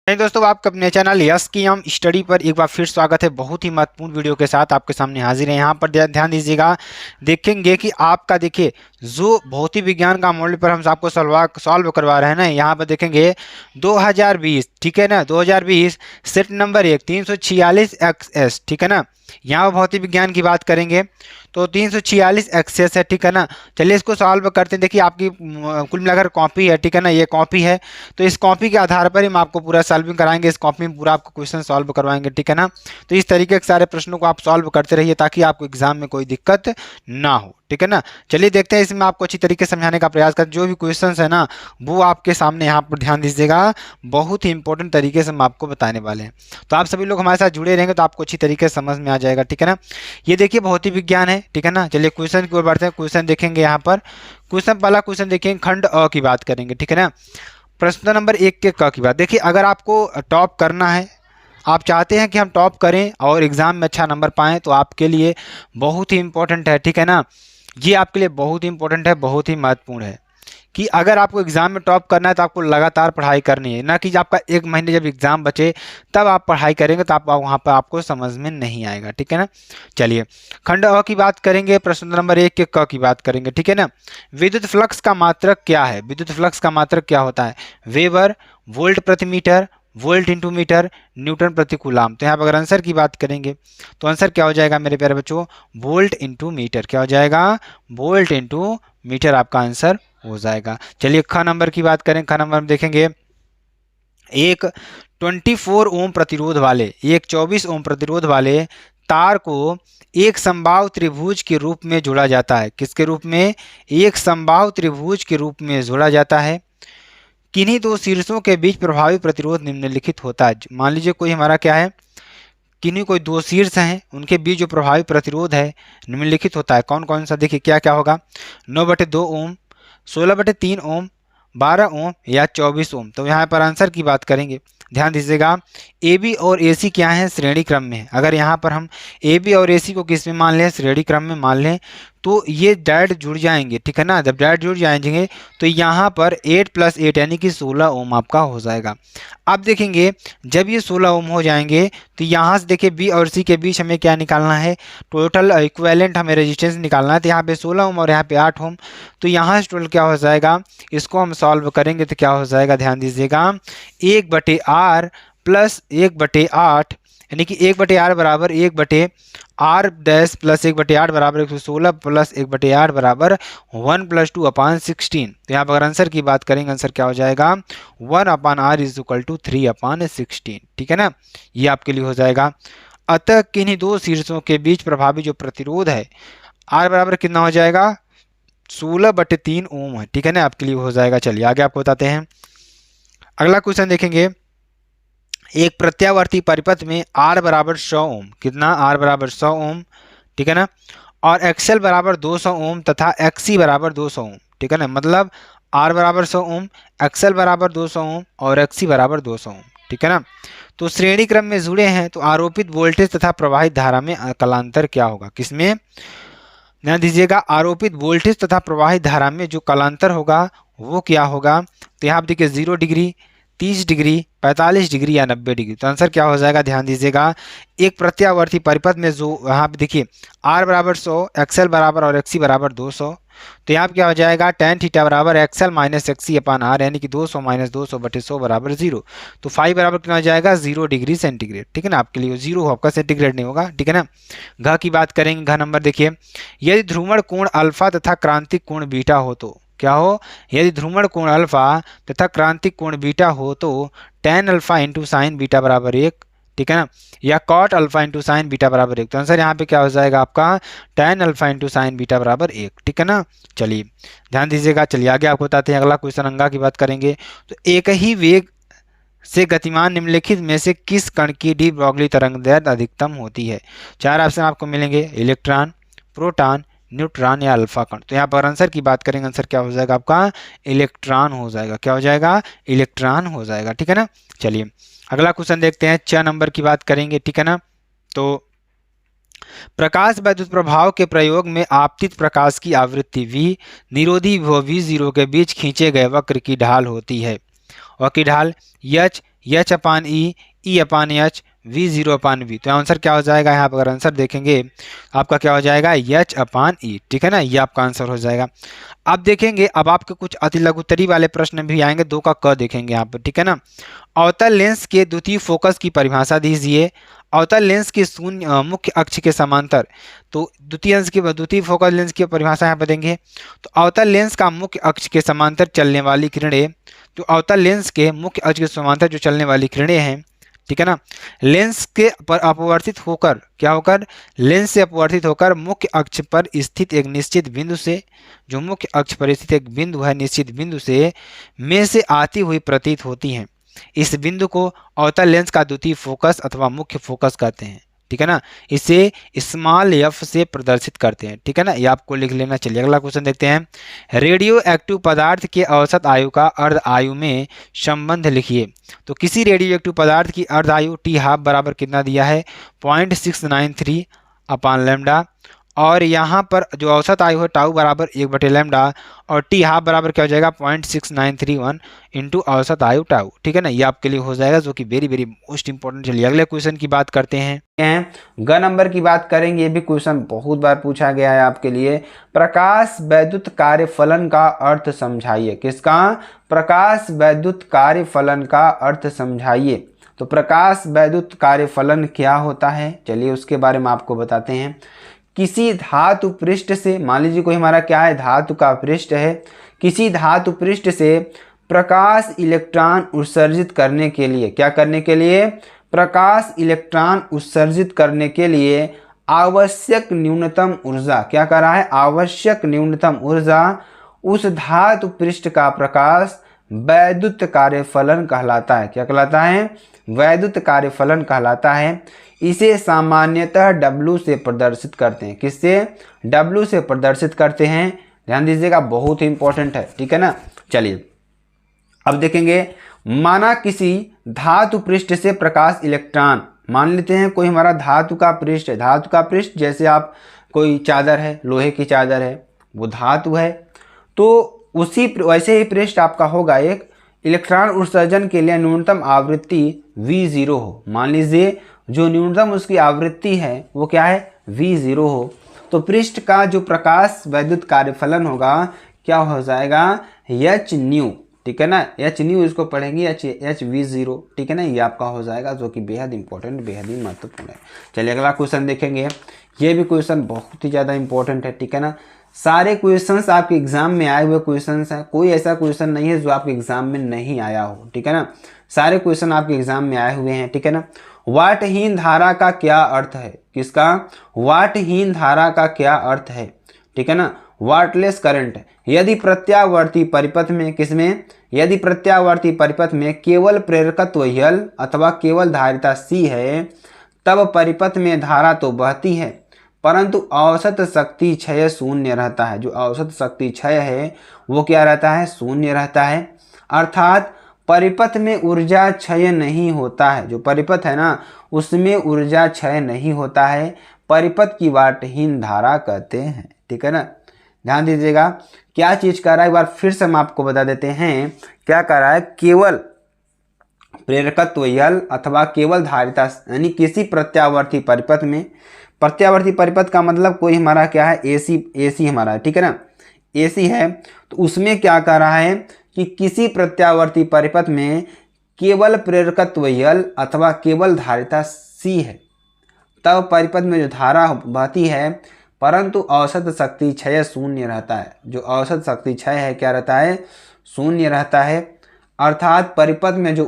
नहीं दोस्तों, आपका अपने चैनल यस की हम स्टडी पर एक बार फिर स्वागत है। बहुत ही महत्वपूर्ण वीडियो के साथ आपके सामने हाजिर है। यहाँ पर ध्यान दीजिएगा, देखेंगे कि आपका देखिए जो भौतिक विज्ञान का मॉड्यूल पर हम आपको सॉल्व करवा रहे हैं ना, यहाँ पर देखेंगे 2020, ठीक है ना, 2020 सेट नंबर 1 346 XS, ठीक है ना। यहाँ भौतिक विज्ञान की बात करेंगे तो 346 एक्सेस है, ठीक है ना। चलिए इसको सॉल्व करते हैं। देखिए आपकी कुल मिलाकर कॉपी है, ठीक है ना, ये कॉपी है। तो इस कॉपी के आधार पर हम आपको पूरा सॉल्विंग कराएंगे, इस कॉपी में पूरा आपको क्वेश्चन सॉल्व करवाएंगे, ठीक है ना। तो इस तरीके के सारे प्रश्नों को आप सॉल्व करते रहिए ताकि आपको एग्जाम में कोई दिक्कत ना हो, ठीक है ना। चलिए देखते हैं, इसमें आपको अच्छी तरीके से समझाने का प्रयास कर, जो भी क्वेश्चन है ना वो आपके सामने यहाँ पर ध्यान दीजिएगा, बहुत ही इंपॉर्टेंट तरीके से हम आपको बताने वाले हैं। तो आप सभी लोग हमारे साथ जुड़े रहेंगे तो आपको अच्छी तरीके से समझ में आ जाएगा, ठीक है ना। ये देखिए भौतिक विज्ञान है, ठीक है ना। चलिए क्वेश्चन की ओर बढ़ते हैं। क्वेश्चन देखेंगे यहाँ पर, क्वेश्चन पहला क्वेश्चन देखेंगे, खंड अ की बात करेंगे, ठीक है ना। प्रश्न नंबर 1 के क की बात देखिए, अगर आपको टॉप करना है, आप चाहते हैं कि हम टॉप करें और एग्जाम में अच्छा नंबर पाएं, तो आपके लिए बहुत ही इंपॉर्टेंट है, ठीक है ना। ये आपके लिए बहुत ही इंपॉर्टेंट है, बहुत ही महत्वपूर्ण है कि अगर आपको एग्जाम में टॉप करना है तो आपको लगातार पढ़ाई करनी है, ना कि आपका एक महीने जब एग्जाम बचे तब आप पढ़ाई करेंगे तो आप वहाँ पर आपको समझ में नहीं आएगा, ठीक है ना। चलिए खंड अ की बात करेंगे, प्रश्न नंबर 1 के क की बात करेंगे, ठीक है ना। विद्युत फ्लक्स का मात्रक क्या है? विद्युत फ्लक्स का मात्रक क्या होता है? वेबर, वोल्ट प्रति metre, volt into metre, newton प्रति कूलाम। तो यहाँ पर अगर आंसर की बात करेंगे तो आंसर क्या हो जाएगा मेरे प्यारे बच्चों? Volt into metre. क्या हो जाएगा? वोल्ट इंटू मीटर आपका आंसर हो जाएगा। चलिए ख नंबर की बात करें, ख नंबर में देखेंगे, एक 24 ओम प्रतिरोध वाले, एक 24 ओम प्रतिरोध वाले तार को एक समबाहु त्रिभुज के रूप में जोड़ा जाता है। किसके रूप में? एक समबाहु त्रिभुज के रूप में जोड़ा जाता है। किन्हीं दो शीर्षों के बीच प्रभावी प्रतिरोध निम्नलिखित होता है। मान लीजिए कोई हमारा क्या है, किन्हीं कोई दो शीर्ष हैं, उनके बीच जो प्रभावी प्रतिरोध है निम्नलिखित होता है। कौन कौन सा? देखिए क्या क्या होगा, 9/2 ओम, 16/3 ओम, 12 ओम या 24 ओम। तो यहाँ पर आंसर की बात करेंगे, ध्यान दीजिएगा, ए बी और ए सी क्या है? श्रेणी क्रम में है। अगर यहाँ पर हम ए बी और ए सी को किस में मान लें? श्रेणी क्रम में मान लें, तो ये डायरेक्ट जुड़ जाएंगे, ठीक है ना। जब डायरेक्ट जुड़ जाएंगे तो यहाँ पर 8 + 8 यानी कि 16 ओम आपका हो जाएगा। अब देखेंगे जब ये 16 ओम हो जाएंगे तो यहाँ से देखिए बी और सी के बीच हमें क्या निकालना है? टोटल इक्विवेलेंट हमें रेजिस्टेंस निकालना है। तो यहाँ पे 16 ओम और यहाँ पे 8 ओम, तो यहाँ से टोटल क्या हो जाएगा? इसको हम सॉल्व करेंगे तो क्या हो जाएगा? ध्यान दीजिएगा, 1/r प्लस 1/8 यानी कि 1/r बराबर 1/r डैश प्लस 1/8 बराबर 116 प्लस 1/8 बराबर 1 + 2/16। तो यहाँ पर आंसर की बात करेंगे, आंसर क्या हो जाएगा? 1/r = 3/16, ठीक है ना। ये आपके लिए हो जाएगा। अतः किन्हीं दो शीर्षों के बीच प्रभावी जो प्रतिरोध है r बराबर कितना हो जाएगा? 16/3 ओम है, ठीक है ना, आपके लिए हो जाएगा। चलिए आगे आपको बताते हैं। अगला क्वेश्चन देखेंगे, एक प्रत्यावर्ती परिपथ में R बराबर 100 ओम, कितना? R बराबर 100 ओम, ठीक है ना, और XL बराबर 200 ओम तथा XC बराबर 200 ओम, ठीक है ना। मतलब R बराबर 100 ओम, XL बराबर 200 ओम और XC बराबर 200 ओम, ठीक है ना। तो श्रेणी क्रम में जुड़े हैं, तो आरोपित वोल्टेज तथा प्रवाहित धारा में कलांतर क्या होगा? किसमें? ध्यान दीजिएगा, आरोपित वोल्टेज तथा प्रवाहित धारा में जो कलांतर होगा वो क्या होगा? तो यहाँ आप देखिए 0 डिग्री, 30 डिग्री, 45 डिग्री या 90 डिग्री। तो आंसर क्या हो जाएगा? ध्यान दीजिएगा, एक प्रत्यावर्ती परिपथ में जो यहाँ पे देखिए R बराबर 100, XL बराबर और XC बराबर 200, तो यहाँ पे क्या हो जाएगा? tan थीटा बराबर XL - XC/R यानी कि 200 - 200/100 बराबर 0। तो फाई बराबर कितना हो जाएगा? 0 डिग्री सेंटीग्रेड, ठीक है ना। आपके लिए 0 आपका सेंटीग्रेड नहीं होगा, ठीक है ना। घ की बात करेंगे, घ नंबर देखिए, यदि ध्रुवण कोण अल्फा तथा क्रांतिक कोण बीटा हो तो क्या हो? यदि ध्रुवण कोण अल्फा तथा क्रांतिक कोण बीटा हो तो tan alpha into sine beta बराबर 1, ठीक है ना, या cot alpha into sine beta बराबर 1। तो आंसर यहाँ पे क्या हो जाएगा आपका? tan alpha into sine beta बराबर 1, ठीक है ना। चलिए ध्यान दीजिएगा, चलिए आगे आपको बताते हैं। अगला क्वेश्चन अंगा की बात करेंगे, तो एक ही वेग से गतिमान निम्नलिखित में से किस कण की डी ब्रॉगली तरंगदैर्घ्य अधिकतम होती है? 4 ऑप्शन आपको मिलेंगे, इलेक्ट्रॉन, प्रोटॉन, न्यूट्रॉन या अल्फा कण। तो यहाँ पर आंसर की बात करेंगे, आंसर क्या हो जाएगा आपका? इलेक्ट्रॉन हो जाएगा। क्या हो जाएगा? इलेक्ट्रॉन हो जाएगा, ठीक है ना। चलिए अगला क्वेश्चन देखते हैं, 6 नंबर की बात करेंगे, ठीक है ना। तो प्रकाश विद्युत प्रभाव के प्रयोग में आपतित प्रकाश की आवृत्ति v निरोधी विभव V0 के बीच खींचे गए वक्र की ढाल होती है, और की ढाल H H upon E upon H, v zero upon v. तो आंसर क्या हो जाएगा, यहाँ पर अगर आंसर देखेंगे आपका क्या हो जाएगा, एच अपान ई। ठीक है ना, ये आपका आंसर हो जाएगा। अब देखेंगे, अब आपके कुछ अति लघुत्तरी वाले प्रश्न भी आएंगे, 2 का क देखेंगे यहाँ पर। ठीक है ना, अवतल लेंस के द्वितीय फोकस की परिभाषा दीजिए। अवतल लेंस के शून्य मुख्य अक्ष के समांतर, तो द्वितीय फोकस लेंस की परिभाषा यहाँ पर देंगे। तो अवतल लेंस का मुख्य अक्ष के समांतर चलने वाली किरणें, जो अवतल लेंस के मुख्य अक्ष के समांतर जो चलने वाली किरणें हैं, ठीक है ना, लेंस के पर अपवर्तित होकर, क्या होकर, लेंस से अपवर्तित होकर मुख्य अक्ष पर स्थित एक निश्चित बिंदु से, जो मुख्य अक्ष पर स्थित एक बिंदु है, निश्चित बिंदु से में से आती हुई प्रतीत होती हैं। इस बिंदु को अवतल लेंस का द्वितीय फोकस अथवा मुख्य फोकस कहते हैं। ठीक है ना, इसे स्मॉल एफ से प्रदर्शित करते हैं। ठीक है ना, ये आपको लिख लेना। चलिए अगला क्वेश्चन देखते हैं। रेडियो एक्टिव पदार्थ के औसत आयु का अर्ध आयु में संबंध लिखिए। तो किसी रेडियो एक्टिव पदार्थ की अर्ध आयु टी हाफ बराबर कितना दिया है, 0.693 अपान लैम्डा, और यहाँ पर जो औसत आयु है टाउ बराबर 1/लैम्डा, और टी हाफ बराबर क्या हो जाएगा, 0.6931 इंटू औसत आयु टाउ। ठीक है ना, ये आपके लिए हो जाएगा, जो कि वेरी वेरी मोस्ट इंपॉर्टेंट। चलिए अगले क्वेश्चन की बात करते हैं। ग नंबर की बात करेंगे, ये भी क्वेश्चन बहुत बार पूछा गया है आपके लिए। प्रकाश वैद्युत कार्यफलन का अर्थ समझाइए। किसका, प्रकाश वैद्युत कार्यफलन का अर्थ समझाइए। तो प्रकाश वैद्युत कार्यफलन क्या होता है, चलिए उसके बारे में आपको बताते हैं। किसी धातु पृष्ठ से, मान लीजिए कोई हमारा क्या है, धातु का पृष्ठ है, किसी धातु पृष्ठ से प्रकाश इलेक्ट्रॉन उत्सर्जित करने के लिए, क्या करने के लिए, प्रकाश इलेक्ट्रॉन उत्सर्जित करने के लिए आवश्यक न्यूनतम ऊर्जा, क्या कर रहा है, आवश्यक न्यूनतम ऊर्जा, उस धातु पृष्ठ का प्रकाश वैद्युत कार्यफलन कहलाता है। क्या कहलाता है, वैद्युत कार्यफलन कहलाता है। इसे सामान्यतः W से प्रदर्शित करते हैं। किससे, W से प्रदर्शित करते हैं। ध्यान दीजिएगा, बहुत ही इंपॉर्टेंट है। ठीक है ना, चलिए अब देखेंगे। माना किसी धातु पृष्ठ से प्रकाश इलेक्ट्रॉन, मान लेते हैं कोई हमारा धातु का पृष्ठ है, धातु का पृष्ठ जैसे आप कोई चादर है, लोहे की चादर है, वो धातु है, तो उसी वैसे ही पृष्ठ आपका होगा एक, इलेक्ट्रॉन उत्सर्जन के लिए न्यूनतम आवृत्ति V0 हो। मान लीजिए जो न्यूनतम उसकी आवृत्ति है वो क्या है, V0 हो, तो पृष्ठ का जो प्रकाश वैद्युत कार्यफलन होगा क्या हो जाएगा, एच न्यू। ठीक है ना, एच न्यू इसको पढ़ेंगे एच V0। ठीक है ना, ये आपका हो जाएगा, जो कि बेहद इंपॉर्टेंट, बेहद ही महत्वपूर्ण है। चलिए अगला क्वेश्चन देखेंगे। ये भी क्वेश्चन बहुत ही ज़्यादा इंपॉर्टेंट है। ठीक है ना, सारे क्वेश्चंस आपके एग्जाम में आए हुए क्वेश्चंस हैं, कोई ऐसा क्वेश्चन नहीं है जो आपके एग्जाम में नहीं आया हो। ठीक है ना, सारे क्वेश्चन आपके एग्जाम में आए हुए हैं। ठीक है ना, वाटहीन धारा का क्या अर्थ है, किसका, वाटहीन धारा का क्या अर्थ है। ठीक है ना, वाटलेस करंट। यदि प्रत्यावर्ती परिपथ में, किसमें, यदि प्रत्यावर्ती परिपथ में केवल प्रेरकत्व L अथवा केवल धारिता C है, तब परिपथ में धारा तो बहती है, परंतु औसत शक्ति क्षय शून्य रहता है। जो औसत शक्ति क्षय है वो क्या रहता है, शून्य रहता है। अर्थात परिपथ में ऊर्जा क्षय नहीं होता है। जो परिपथ है ना, उसमें ऊर्जा क्षय नहीं होता है, परिपथ की वाटहीन धारा कहते हैं। ठीक है ना, ध्यान दीजिएगा क्या चीज कर रहा है, एक बार फिर से हम आपको बता देते हैं। क्या कर रहा है, केवल प्रेरकत्व L अथवा केवल धारिता, यानी किसी प्रत्यावर्ती परिपथ में, प्रत्यावर्ती परिपथ का मतलब कोई हमारा क्या है, एसी हमारा है। ठीक है ना, एसी है, तो उसमें क्या कर रहा है कि किसी प्रत्यावर्ती परिपथ में केवल प्रेरकत्व L अथवा केवल धारिता C है, तब परिपथ में जो धारा बहती है, परंतु औसत शक्ति क्षय शून्य रहता है। जो औसत शक्ति क्षय है क्या रहता है, शून्य रहता है। अर्थात परिपथ में जो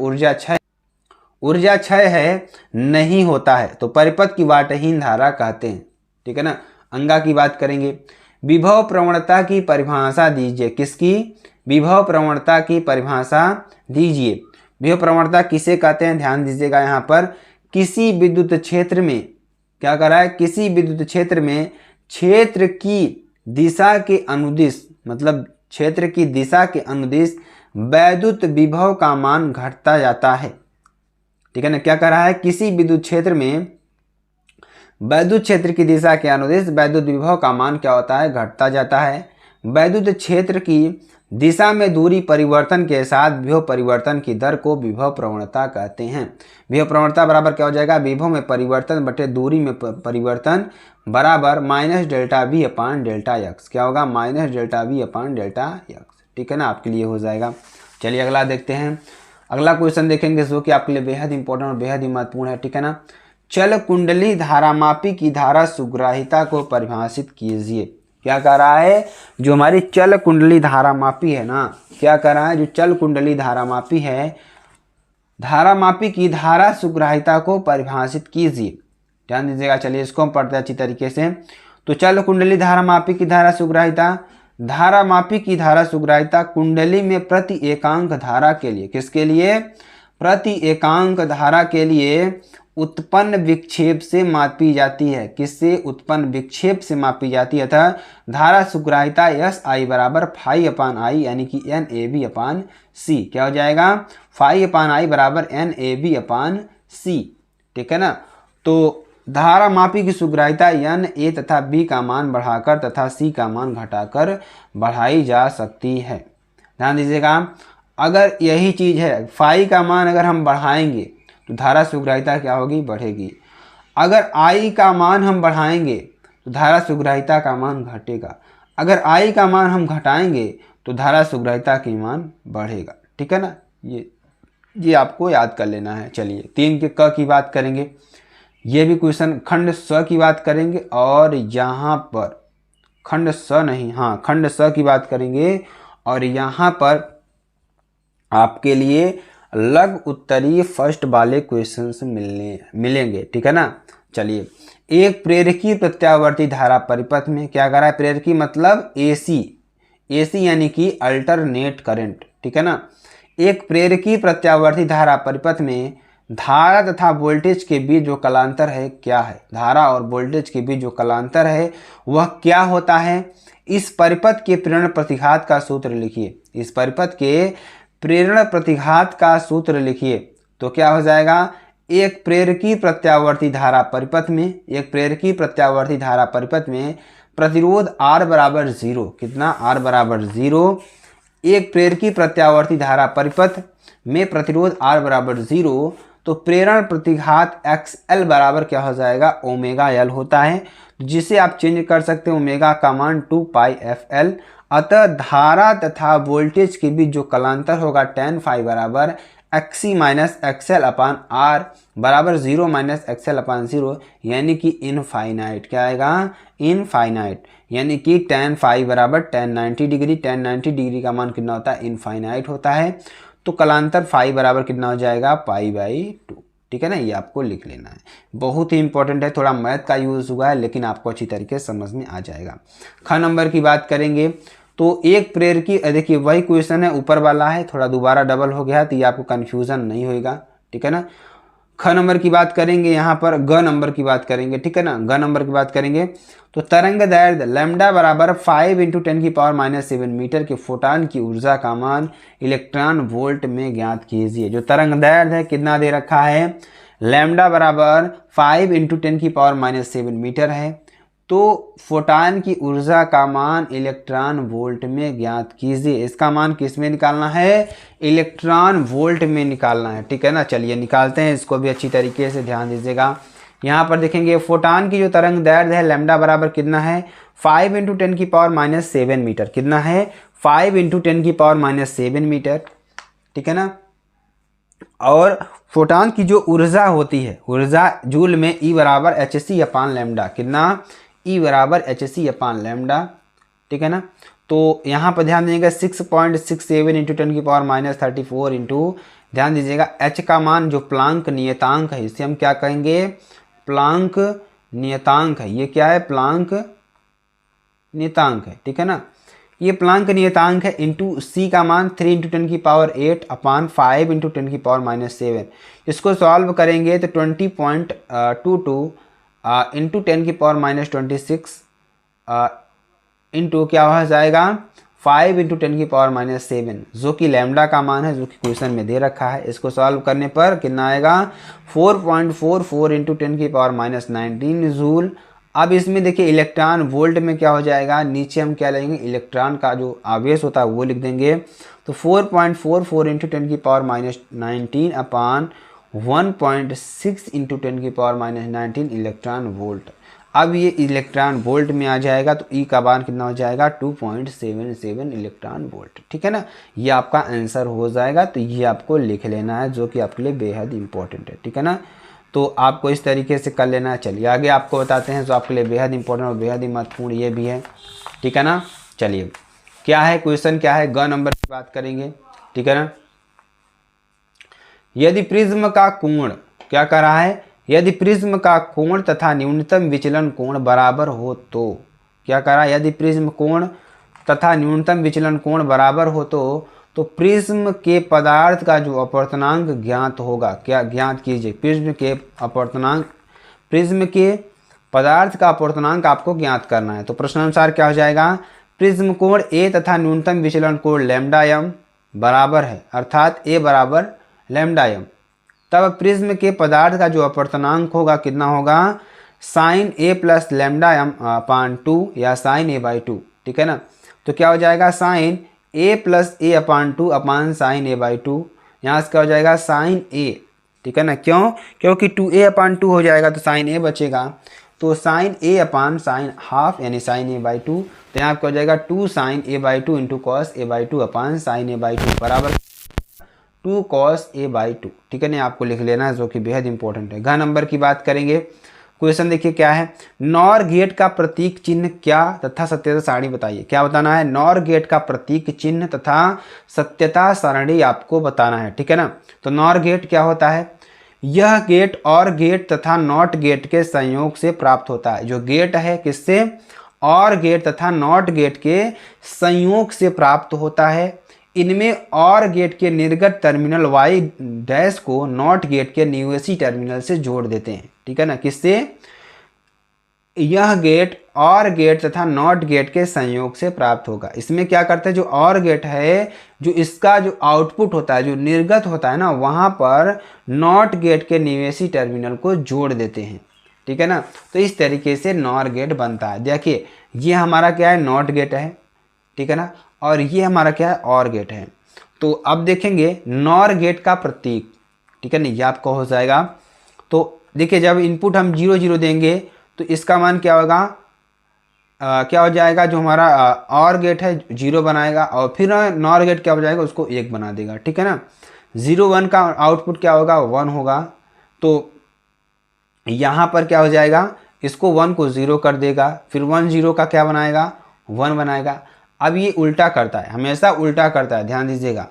ऊर्जा क्षय है नहीं होता है, तो परिपथ की वाटहीन धारा कहते हैं। ठीक है ना, अंगा की बात करेंगे। विभव प्रवणता की परिभाषा दीजिए। किसकी, विभव प्रवणता की परिभाषा दीजिए। विभव प्रवणता किसे कहते हैं, ध्यान दीजिएगा यहाँ पर। किसी विद्युत क्षेत्र में क्या कर रहा है, किसी विद्युत क्षेत्र में क्षेत्र की दिशा के अनुदिश, मतलब क्षेत्र की दिशा के अनुदिश वैद्युत विभव का मान घटता जाता है। ठीक है ना, क्या कर रहा है, किसी विद्युत क्षेत्र में वैद्युत क्षेत्र की दिशा के अनुदिश वैद्युत विभव का मान क्या होता है, घटता जाता है। वैद्युत क्षेत्र की दिशा में दूरी परिवर्तन के साथ विभव परिवर्तन की दर को विभव प्रवणता कहते हैं। विभव प्रवणता बराबर क्या हो जाएगा, विभव में परिवर्तन बटे दूरी में परिवर्तन बराबर minus delta V upon delta x. क्या होगा, minus delta V upon delta x. ठीक है ना, आपके लिए हो जाएगा। चलिए अगला देखते हैं। अगला क्वेश्चन देखेंगे जो कि आपके लिए बेहद इंपॉर्टेंट और बेहद ही महत्वपूर्ण है। ठीक है ना, चल कुंडली धारामापी की धारा सुग्राहिता को परिभाषित कीजिए। क्या कह रहा है, जो हमारी चल कुंडली धारामापी है ना, क्या कह रहा है, जो चल कुंडली धारामापी है, धारामापी की धारा सुग्राहिता को परिभाषित कीजिए। ध्यान दीजिएगा। चलिए इसको हम पढ़ते हैं अच्छी तरीके से। तो चल कुंडली धारामापी की धारा सुग्राहिता, धारामापी की धारा सुग्राहिता कुंडली में प्रति एकांक धारा के लिए, किसके लिए, प्रति एकांक धारा के लिए उत्पन्न विक्षेप से मापी जाती है। किससे, उत्पन्न विक्षेप से मापी जाती है। अतः धारा सुग्राहिता एस आई बराबर फाई अपान आई यानी कि एन ए बी अपान सी। क्या हो जाएगा, फाई अपान आई बराबर एन ए बी अपान सी। ठीक है ना, तो धारा मापी की सुग्राहिता एन ए तथा बी का मान बढ़ाकर तथा सी का मान घटाकर बढ़ाई जा सकती है। ध्यान दीजिएगा, अगर यही चीज़ है, फाई का मान अगर हम बढ़ाएंगे तो धारा सुग्राहिता क्या होगी, बढ़ेगी। अगर आई का मान हम बढ़ाएंगे तो धारा सुग्राहिता का मान घटेगा। अगर आई का मान हम घटाएंगे तो धारा सुग्राहिता की मान बढ़ेगा। ठीक है ना, ये आपको याद कर लेना है। चलिए 3 के क की बात करेंगे। ये भी क्वेश्चन खंड स की बात करेंगे और यहाँ पर खंड स नहीं, हाँ खंड स की बात करेंगे और यहाँ पर आपके लिए लघु उत्तरीय फर्स्ट वाले क्वेश्चंस मिलेंगे। ठीक है ना। चलिए, एक प्रेरकी प्रत्यावर्ती धारा परिपथ में क्या कर रहा है, प्रेरकी मतलब एसी, एसी यानी कि अल्टरनेट करंट। ठीक है ना, एक प्रेरकी प्रत्यावर्ती धारा परिपथ में धारा तथा वोल्टेज के बीच जो कलांतर है क्या है, धारा और वोल्टेज के बीच जो कलांतर है वह क्या होता है। इस परिपथ के प्रेरण प्रतिघात का सूत्र लिखिए। इस परिपथ के प्रेरण प्रतिघात का सूत्र लिखिए। तो क्या हो जाएगा, एक प्रेरकी प्रत्यावर्ती धारा परिपथ में, एक प्रेरकी प्रत्यावर्ती धारा परिपथ में प्रतिरोध R बराबर 0, कितना, R बराबर 0। एक प्रेरकी प्रत्यावर्ती धारा परिपथ में प्रतिरोध R बराबर 0, तो प्रेरण प्रतिघात XL बराबर क्या हो जाएगा, ओमेगा L होता है, जिसे आप चेंज कर सकते हैं ओमेगा का मान 2 पाई FL। अतः धारा तथा वोल्टेज के बीच जो कलांतर होगा tan फाई बराबर XC माइनस XL अपान R बराबर 0 माइनस XL अपान 0 यानी कि इनफाइनाइट। क्या आएगा, इनफाइनाइट, यानी कि tan फाई बराबर tan 90 डिग्री, tan 90 डिग्री का मान कितना होता है, इनफाइनाइट होता है। तो कलांतर फाई बराबर कितना हो जाएगा, पाई बाई 2। ठीक है ना, ये आपको लिख लेना है, बहुत ही इंपॉर्टेंट है, थोड़ा मैथ का यूज़ हुआ है लेकिन आपको अच्छी तरीके से समझ में आ जाएगा। ख नंबर की बात करेंगे तो एक प्रेरकी, देखिए वही क्वेश्चन है, ऊपर वाला है, थोड़ा दोबारा डबल हो गया तो ये आपको कन्फ्यूज़न नहीं होएगा। ठीक है ना, ख नंबर की बात करेंगे, यहाँ पर ग नंबर की बात करेंगे। ठीक है ना, ग नंबर की बात करेंगे तो तरंग दैर्ध्य लैम्डा बराबर 5 × 10⁻⁷ मीटर के फोटान की ऊर्जा का मान इलेक्ट्रॉन वोल्ट में ज्ञात कीजिए। जो तरंग दैर्ध्य है कितना दे रखा है, लैम्डा बराबर 5 × 10⁻⁷ मीटर है, तो फोटान की ऊर्जा का मान इलेक्ट्रॉन वोल्ट में ज्ञात कीजिए। इसका मान किस में निकालना है, इलेक्ट्रॉन वोल्ट में निकालना है। ठीक है ना, चलिए निकालते हैं, इसको भी अच्छी तरीके से ध्यान दीजिएगा। यहाँ पर देखेंगे फोटान की जो तरंग दैर्ध्य है लैम्डा बराबर कितना है, 5 × 10⁻⁷ मीटर, कितना है, 5 × 10⁻⁷ मीटर। ठीक है ना, और फोटान की जो ऊर्जा होती है, ऊर्जा जूल में E बराबर hc अपान लैम्डा, कितना, E बराबर hc अपान लैम्डा। ठीक है ना, तो यहाँ पर ध्यान दीजिएगा 6.67 × 10⁻34 इंटू, ध्यान दीजिएगा h का मान जो प्लांक नियतांक है, इसे हम क्या कहेंगे, प्लांक नियतांक है। ये क्या है, प्लांक नियतांक है। ठीक है ना, ये प्लांक नियतांक है, इंटू c का मान 3 × 10⁸ अपान 5 × 10⁻⁷। इसको सॉल्व करेंगे तो 20.22 इंटू 10⁻26 इंटू क्या हो जाएगा, 5 × 10⁻⁷, जो कि लैम्डा का मान है, जो कि क्वेश्चन में दे रखा है। इसको सॉल्व करने पर कितना आएगा, 4.44 × 10⁻⁹ जूल अब इसमें देखिए इलेक्ट्रॉन वोल्ट में क्या हो जाएगा, नीचे हम क्या लेंगे, इलेक्ट्रॉन का जो आवेश होता है वो लिख देंगे। तो 4.44 इंटू 10⁻⁹ अपान 1.6 इंटू 10⁻⁹ इलेक्ट्रॉन वोल्ट। अब ये इलेक्ट्रॉन वोल्ट में आ जाएगा तो ई का मान कितना हो जाएगा, 2.77 इलेक्ट्रॉन वोल्ट। ठीक है ना, ये आपका आंसर हो जाएगा। तो ये आपको लिख लेना है, जो कि आपके लिए बेहद इंपॉर्टेंट है। ठीक है ना, तो आपको इस तरीके से कर लेना है। चलिए आगे आपको बताते हैं जो आपके लिए बेहद इंपॉर्टेंट और बेहद ही महत्वपूर्ण ये भी है। ठीक है ना, चलिए क्या है क्वेश्चन, क्या है, ग नंबर की बात करेंगे। ठीक है ना, यदि प्रिज्म का कोण क्या कर रहा है, यदि प्रिज्म का कोण तथा न्यूनतम विचलन कोण बराबर हो तो क्या कर रहा है, यदि प्रिज्म कोण तथा न्यूनतम विचलन कोण बराबर हो तो प्रिज्म के पदार्थ का जो अपवर्तनांक ज्ञात होगा, क्या ज्ञात कीजिए, प्रिज्म के अपवर्तनांक, प्रिज्म के पदार्थ का अपवर्तनांक आपको ज्ञात करना है। तो प्रश्नानुसार क्या हो जाएगा, प्रिज्म कोण ए तथा न्यूनतम विचलन कोण लैम्डा एम बराबर है, अर्थात ए बराबर लैम्डा एम, तब प्रिज्म के पदार्थ का जो अपवर्तनांक होगा कितना होगा, sign A plus lambda M अपान 2 या साइन ए बाई 2। ठीक है ना, तो क्या हो जाएगा, sine A plus A upon 2 upon sine A by 2, यहाँ से क्या हो जाएगा साइन ए। ठीक है ना, क्यों, क्योंकि 2a अपान 2 हो जाएगा तो साइन ए बचेगा, तो sine A upon sine half यानी साइन ए बाई 2, तो यहाँ क्या हो जाएगा 2 sine A by 2 into cos A by 2 upon sine A by 2 बराबर 2 कॉस ए बाई 2। ठीक है ना, आपको लिख लेना है, जो कि बेहद इंपॉर्टेंट है। घ नंबर की बात करेंगे। क्वेश्चन देखिए क्या है, नॉर गेट का प्रतीक चिन्ह क्या तथा सत्यता सारणी बताइए। क्या बताना है, नॉर गेट का प्रतीक चिन्ह तथा सत्यता सारणी आपको बताना है। ठीक है ना, तो नॉर गेट क्या होता है, यह गेट और गेट तथा नॉट गेट के संयोग से प्राप्त होता है। जो गेट है किससे, और गेट तथा नॉट गेट के संयोग से प्राप्त होता है। इनमें और गेट के निर्गत टर्मिनल वाई डैश को नॉट गेट के निवेशी टर्मिनल से जोड़ देते हैं। ठीक है ना, किससे, यह गेट और गेट तथा नॉट गेट के संयोग से प्राप्त होगा। इसमें क्या करते हैं, जो और गेट है, जो इसका जो आउटपुट होता है, जो निर्गत होता है ना, वहां पर नॉट गेट के निवेशी टर्मिनल को जोड़ देते हैं। ठीक है ना, तो इस तरीके से नॉर गेट बनता है। देखिए ये हमारा क्या है, नॉट गेट है। ठीक है ना, और ये हमारा क्या है, और गेट है। तो अब देखेंगे नॉर गेट का प्रतीक। ठीक है ना, ये आपका हो जाएगा। तो देखिए जब इनपुट हम 0 0 देंगे तो इसका मान क्या होगा, क्या हो जाएगा, जो हमारा और गेट है 0 बनाएगा, और फिर नॉर गेट क्या हो जाएगा, उसको 1 बना देगा। ठीक है ना, 0 1 का आउटपुट क्या होगा, 1 होगा। तो यहाँ पर क्या हो जाएगा, इसको 1 को 0 कर देगा, फिर 1 0 का क्या बनाएगा, 1 बनाएगा। अब ये उल्टा करता है, हमेशा उल्टा करता है, ध्यान दीजिएगा।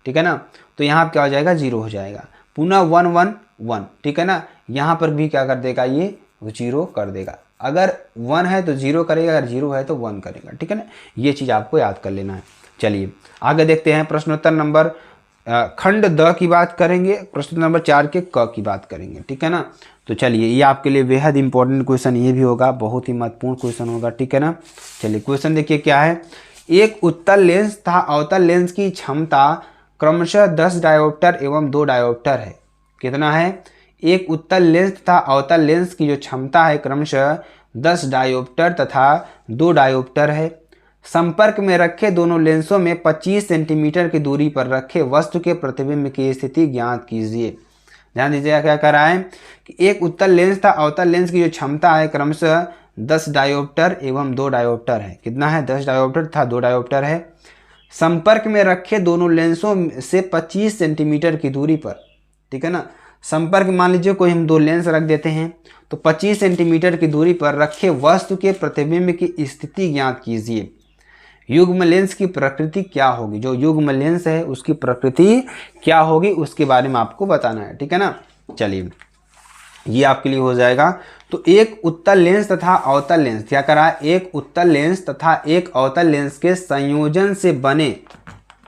ठीक है ना, तो यहाँ क्या हो जाएगा, 0 हो जाएगा, पुनः 1 1 1। ठीक है ना, यहाँ पर भी क्या कर देगा, ये 0 कर देगा। अगर 1 है तो 0 करेगा, अगर 0 है तो 1 करेगा। ठीक है ना, ये चीज़ आपको याद कर लेना है। चलिए आगे देखते हैं, प्रश्नोत्तर नंबर खंड द की बात करेंगे, प्रश्न नंबर 4 के क की बात करेंगे। ठीक है ना, तो चलिए ये आपके लिए बेहद इंपॉर्टेंट क्वेश्चन ये भी होगा, बहुत ही महत्वपूर्ण क्वेश्चन होगा। ठीक है ना, चलिए क्वेश्चन देखिए क्या है, एक उत्तल लेंस तथा अवतल लेंस की क्षमता क्रमशः 10 डायोप्टर एवं 2 डायोप्टर है। कितना है, एक उत्तल लेंस तथा अवतल लेंस की जो क्षमता है क्रमशः 10 डायोप्टर तथा 2 डायोप्टर है। संपर्क में रखे दोनों लेंसों में 25 सेंटीमीटर की दूरी पर रखे वस्तु के प्रतिबिंब की स्थिति ज्ञात कीजिए। ध्यान दीजिएगा क्या कर रहा है कि एक उत्तल लेंस तथा अवतल लेंस की जो क्षमता है क्रमशः 10 डायोप्टर एवं 2 डायोप्टर है। कितना है, 10 डायोप्टर तथा 2 डायोप्टर है। संपर्क में रखे दोनों लेंसों से 25 सेंटीमीटर की दूरी पर। ठीक है ना, संपर्क मान लीजिए कोई हम 2 लेंस रख देते हैं, तो 25 सेंटीमीटर की दूरी पर रखे वस्तु के प्रतिबिंब की स्थिति ज्ञात कीजिए। युग्म लेंस की प्रकृति क्या होगी, जो युग्म लेंस है उसकी प्रकृति क्या होगी, उसके बारे में आपको बताना है। ठीक है ना, चलिए ये आपके लिए हो जाएगा। तो एक उत्तल लेंस तथा अवतल लेंस क्या करा, एक उत्तल लेंस तथा एक अवतल लेंस के संयोजन से बने,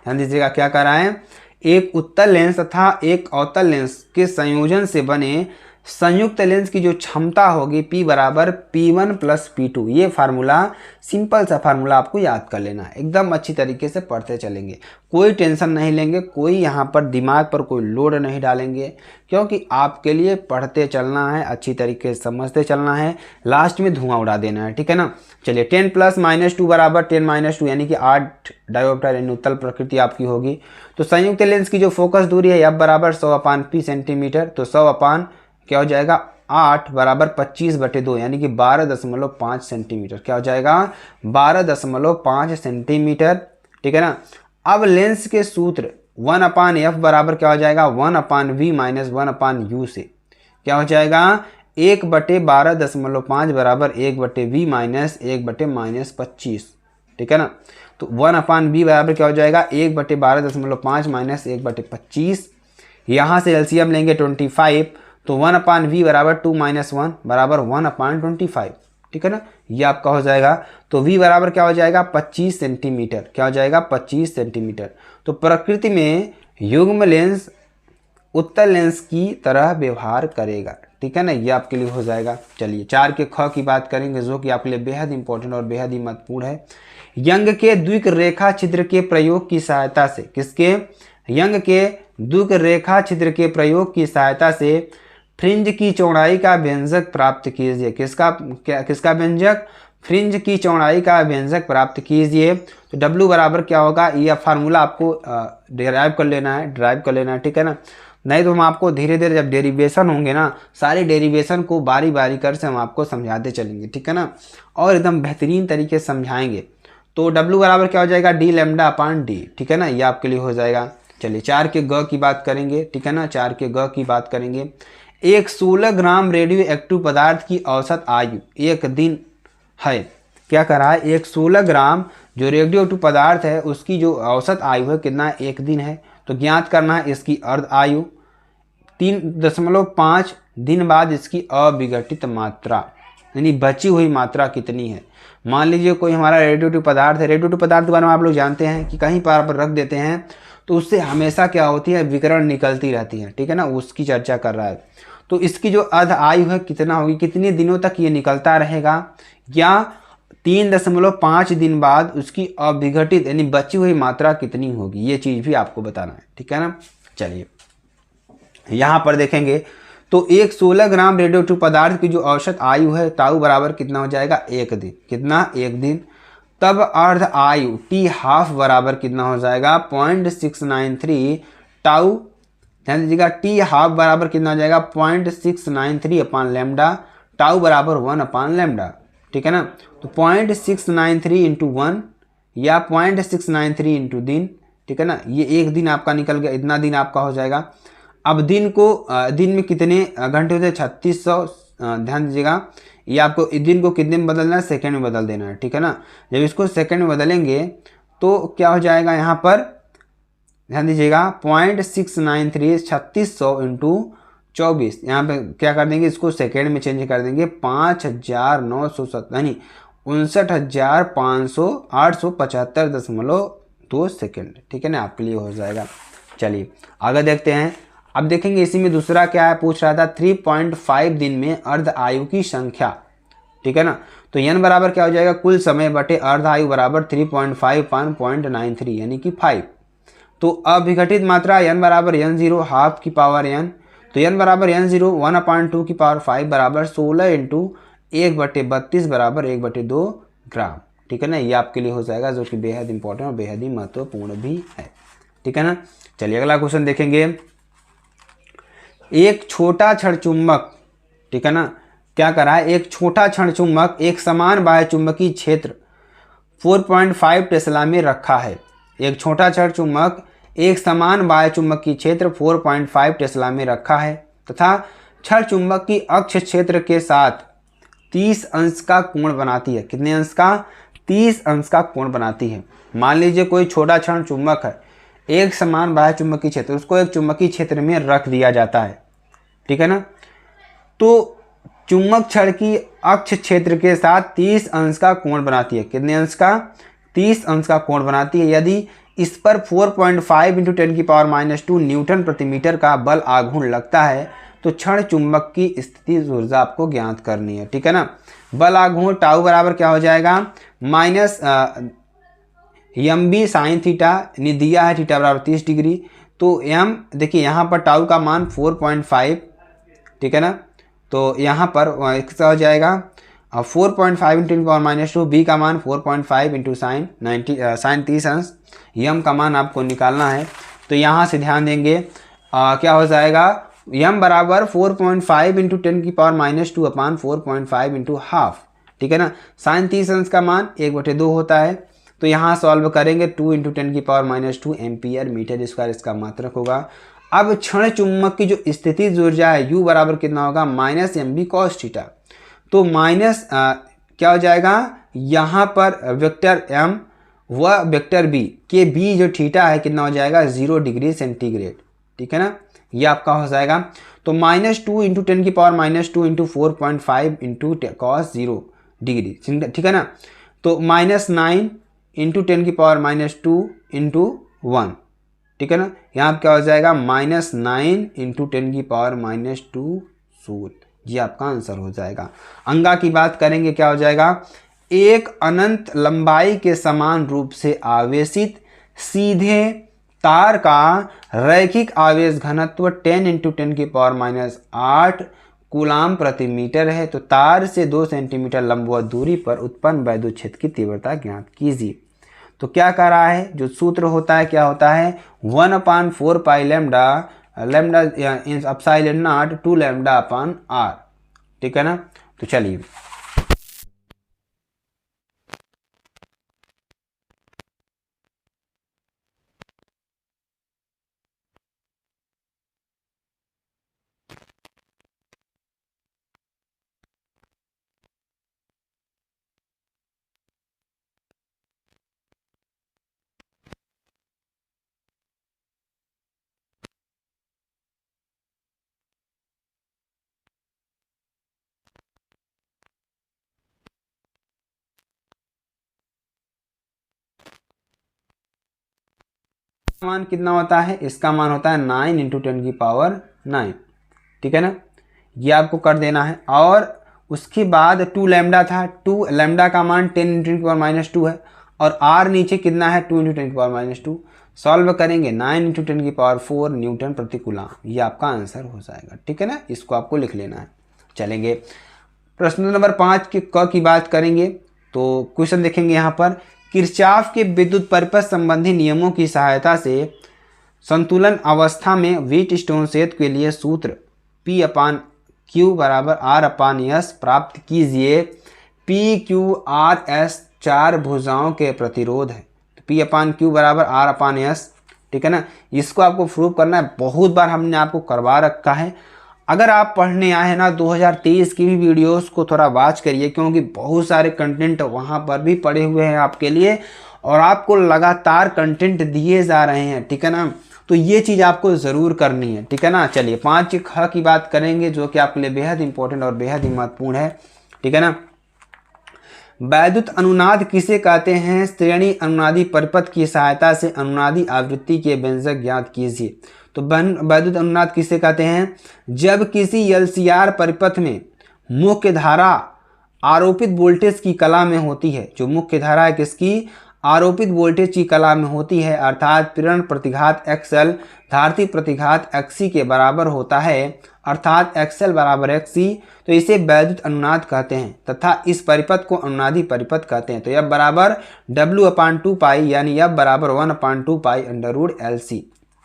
ध्यान दीजिएगा क्या करा है, एक उत्तल लेंस तथा एक अवतल लेंस के संयोजन से बने संयुक्त लेंस की जो क्षमता होगी P बराबर P1 प्लस P2। ये फार्मूला, सिंपल सा फार्मूला आपको याद कर लेना है, एकदम अच्छी तरीके से पढ़ते चलेंगे, कोई टेंशन नहीं लेंगे, कोई यहाँ पर दिमाग पर कोई लोड नहीं डालेंगे, क्योंकि आपके लिए पढ़ते चलना है, अच्छी तरीके से समझते चलना है, लास्ट में धुआं उड़ा देना है, ठीक है ना। चलिए 10 प्लस माइनस 2 बराबर 10 माइनस 2 यानी कि 8 डायोप्टर यानी उत्तल प्रकृति आपकी होगी। तो संयुक्त लेंस की जो फोकस दूरी है F बराबर 100/P सेंटीमीटर, तो 100 क्या हो जाएगा 8 बराबर 25/2 यानी कि 12.5 सेंटीमीटर, क्या हो जाएगा 12.5 सेंटीमीटर, ठीक है ना। अब लेंस के सूत्र 1/F बराबर क्या हो जाएगा 1/V माइनस 1/U से, क्या हो जाएगा 1/12.5 बराबर 1/V माइनस 1/-25, ठीक है ना। तो 1/V बराबर क्या हो जाएगा 1/12.5 माइनस 1/25। यहाँ से एलसीएम लेंगे 25, तो 1/V बराबर 2 माइनस 1 बराबर 1/25, ठीक है ना। ये आपका हो जाएगा। तो V बराबर क्या हो जाएगा 25 सेंटीमीटर, क्या हो जाएगा 25 सेंटीमीटर। तो प्रकृति में युग्म लेंस उत्तल लेंस की तरह व्यवहार करेगा, ठीक है ना। ये आपके लिए हो जाएगा। चलिए 4 के ख की बात करेंगे, जो कि आपके लिए बेहद इंपॉर्टेंट और बेहद ही महत्वपूर्ण है। यंग के द्विक रेखा छिद्र के प्रयोग की सहायता से, किसके, यंग के द्विक रेखा छिद्र के प्रयोग की सहायता से फ्रिंज की चौड़ाई का व्यंजक प्राप्त कीजिए। किसका व्यंजक, फ्रिंज की चौड़ाई का व्यंजक प्राप्त कीजिए। तो W बराबर क्या होगा, यह फार्मूला आपको ड्राइव कर लेना है, ठीक है ना। नहीं तो हम आपको धीरे धीरे जब डेरिवेशन होंगे ना, सारे डेरिवेशन को बारी बारी कर से हम आपको समझाते चलेंगे, ठीक है ना, और एकदम बेहतरीन तरीके से समझाएंगे। तो W बराबर क्या हो जाएगा d λ/d, ठीक है ना, ये आपके लिए हो जाएगा। चलिए 4 के ग की बात करेंगे, ठीक है ना, 4 के ग की बात करेंगे। एक 16 ग्राम रेडियो एक्टिव पदार्थ की औसत आयु 1 दिन है। क्या कर रहा है, एक 16 ग्राम जो रेडियो एक्टिव पदार्थ है उसकी जो औसत आयु है कितना, 1 दिन है। तो ज्ञात करना है इसकी अर्ध आयु। 3.5 दिन बाद इसकी अविघटित मात्रा यानी बची हुई मात्रा कितनी है। मान लीजिए कोई हमारा रेडियोएक्टिव पदार्थ है, रेडियोएक्टिव पदार्थ के बारे में आप लोग जानते हैं कि कहीं पर रख देते हैं तो उससे हमेशा क्या होती है, विकिरण निकलती रहती है, ठीक है ना, उसकी चर्चा कर रहा है। तो इसकी जो अर्ध आयु है कितना होगी, कितने दिनों तक ये निकलता रहेगा, या 3.5 दिन बाद उसकी अविघटित यानी बची हुई मात्रा कितनी होगी, ये चीज़ भी आपको बताना है, ठीक है ना। चलिए यहाँ पर देखेंगे तो एक 16 ग्राम रेडियोएक्टिव पदार्थ की जो औसत आयु है टाउ बराबर कितना हो जाएगा, 1 दिन, कितना 1 दिन। तब अर्ध आयु T½ बराबर कितना हो जाएगा 0.693 टाउ, ध्यान दीजिएगा T½ बराबर कितना हो जाएगा 0.693/λ, टाउ बराबर 1/λ, ठीक है ना। तो 0.693 इंटू 1 या 0.693 इंटू दिन, ठीक है ना, ये 1 दिन आपका निकल गया, इतना दिन आपका हो जाएगा। अब दिन में कितने घंटे होते हैं, 3600, ध्यान दीजिएगा। ये आपको दिन को कितने में बदलना है, सेकंड में बदल देना है, ठीक है ना। जब इसको सेकंड में बदलेंगे तो क्या हो जाएगा, यहाँ पर ध्यान दीजिएगा 0.693 3600 इंटू 24, यहाँ पे क्या कर देंगे, इसको सेकंड में चेंज कर देंगे 5970 यानी 59,875.2 सेकेंड, ठीक है ना, आपके लिए हो जाएगा। चलिए आगे देखते हैं। अब देखेंगे इसी में दूसरा क्या है, पूछ रहा था 3.5 दिन में अर्ध आयु की संख्या, ठीक है ना। तो n बराबर क्या हो जाएगा, कुल समय बटे अर्ध आयु बराबर 3.5/0.93 यानी कि 5। तो अविघटित मात्रा n बराबर n0 हाफ की पावर n, तो n बराबर n0 1/2 की पावर 5 बराबर 16 इंटू 1/32 बराबर 1/2 ग्राम, ठीक है ना। ये आपके लिए हो जाएगा, जो कि बेहद इंपॉर्टेंट और बेहद ही महत्वपूर्ण भी है, ठीक है ना। चलिए अगला क्वेश्चन देखेंगे। एक छोटा क्षण चुंबक, ठीक है ना, क्या करा है, एक छोटा क्षण चुंबक एक समान बाह्य चुंबकीय क्षेत्र 4.5 टेस्ला में रखा है। एक छोटा क्षण चुंबक एक समान बाह्य चुंबकीय क्षेत्र 4.5 टेस्ला में रखा है तथा क्षण चुंबक की अक्ष क्षेत्र के साथ 30 अंश का कोण बनाती है। कितने अंश का, 30 अंश का कोण बनाती है। मान लीजिए कोई छोटा क्षण चुंबक है, एक समान बाह्य चुंबकीय क्षेत्र, उसको एक चुंबकीय क्षेत्र में रख दिया जाता है, ठीक है ना। तो चुंबक क्षण की अक्ष क्षेत्र के साथ 30 अंश का कोण बनाती है। कितने अंश का, 30 अंश का कोण बनाती है। यदि इस पर 4.5 × 10⁻² न्यूटन प्रति मीटर का बल आघूर्ण लगता है तो क्षण चुंबक की स्थितिज ऊर्जा आपको ज्ञात करनी है, ठीक है ना। बल आघूर्ण टाउ बराबर क्या हो जाएगा, minus M B sine theta, दिया है थीटा बराबर 30 डिग्री। तो एम देखिए यहाँ पर टाउ का मान 4.5, ठीक है ना। तो यहाँ पर क्या हो जाएगा 4.5 इंटू -2, बी का मान 4.5 इंटू साइन 30 अंश, यम का मान आपको निकालना है। तो यहाँ से ध्यान देंगे क्या हो जाएगा, यम बराबर 4.5 इंटू 10⁻² अपान 4.5 इंटू हाफ, ठीक है ना। साइन 30 अंश का मान 1/2 होता है। तो यहाँ सॉल्व करेंगे 2 इंटू 10⁻² एम्पियर मीटर स्क्वायर इसका मात्रक होगा। अब क्षण चुंबक की जो स्थितिज ऊर्जा है U बराबर कितना होगा, -mb cos थीटा। तो माइनस क्या हो जाएगा, यहाँ पर वेक्टर m व वेक्टर b के b जो थीटा है कितना हो जाएगा 0 डिग्री सेंटीग्रेड, ठीक है ना। ये आपका हो जाएगा। तो -2 into 10⁻² into 4.5 into cos 0 degree, ठीक है ना। तो -9 इंटू 10⁻² इंटू 1, ठीक है ना। यहाँ क्या हो जाएगा -9 इंटू 10⁻² जूल, ये आपका आंसर हो जाएगा। अंगा की बात करेंगे क्या हो जाएगा, एक अनंत लंबाई के समान रूप से आवेशित सीधे तार का रैखिक आवेश घनत्व 10 इंटू 10⁻8 कूलाम प्रति मीटर है। तो तार से 2 सेंटीमीटर लंबवत दूरी पर उत्पन्न वैद्युत क्षेत्र की तीव्रता ज्ञात कीजिए। तो क्या कर रहा है, जो सूत्र होता है क्या होता है 1/4 pi lambda epsilon naught 2 lambda upon r, ठीक है ना। तो चलिए मान कितना होता है, इसका मान होता है 9 इंटू 10⁹, ठीक है ना। ये आपको कर देना है। और उसके बाद 2 लैम्डा था, 2 लैम्डा का मान 10 इंटू 10⁻² है और r नीचे कितना है 2 इंटू 10⁻²। सॉल्व करेंगे 9 इंटू 10⁴ न्यूटन प्रति कूलाम, ये आपका आंसर हो जाएगा, ठीक है ना। इसको आपको लिख लेना है। चलेंगे प्रश्न नंबर 5 की बात करेंगे। तो क्वेश्चन देखेंगे यहाँ पर, किरचॉफ के विद्युत परिपथ संबंधी नियमों की सहायता से संतुलन अवस्था में व्हीटस्टोन सेतु के लिए सूत्र P/Q बराबर R/S प्राप्त कीजिए। PQRS 4 भुजाओं के प्रतिरोध है। तो P/Q बराबर R/S, ठीक है ना। इसको आपको प्रूव करना है, बहुत बार हमने आपको करवा रखा है। अगर आप पढ़ने आए हैं ना 2023 की भी वीडियोस को थोड़ा वॉच करिए, क्योंकि बहुत सारे कंटेंट वहाँ पर भी पड़े हुए हैं आपके लिए और आपको लगातार कंटेंट दिए जा रहे हैं, ठीक है ना। तो ये चीज़ आपको ज़रूर करनी है, ठीक है ना। चलिए 5 ख की बात करेंगे, जो कि आपके लिए बेहद इंपॉर्टेंट और बेहद ही महत्वपूर्ण है, ठीक है ना। वैद्युत अनुनाद किसे कहते हैं, श्रेणी अनुनादी परिपथ की सहायता से अनुनादी आवृत्ति के व्यंजक ज्ञात कीजिए। तो वैद्युत अनुनाद किसे कहते हैं, जब किसी LCR परिपथ में मुख्य धारा आरोपित वोल्टेज की कला में होती है, जो मुख्य धारा है किसकी, आरोपित वोल्टेज की कला में होती है, अर्थात प्रेरण प्रतिघात XL धारती प्रतिघात XC के बराबर होता है, अर्थात XL बराबर XC, तो इसे वैद्युत अनुनाद कहते हैं तथा इस परिपथ को अनुनादी परिपथ कहते हैं। तो F बराबर W/2 पाई, यानी F बराबर 1/2 पाई √LC,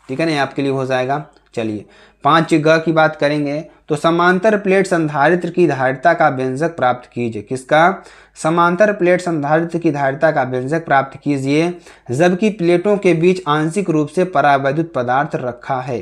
ठीक है ना। ये आपके लिए हो जाएगा। चलिए 5 ग की बात करेंगे। तो समांतर प्लेट संधारित्र की धारिता का व्यंजक प्राप्त कीजिए। किसका, समांतर प्लेट संधारित्र की धारिता का व्यंजक प्राप्त कीजिए जबकि प्लेटों के बीच आंशिक रूप से परावैद्युत पदार्थ रखा है,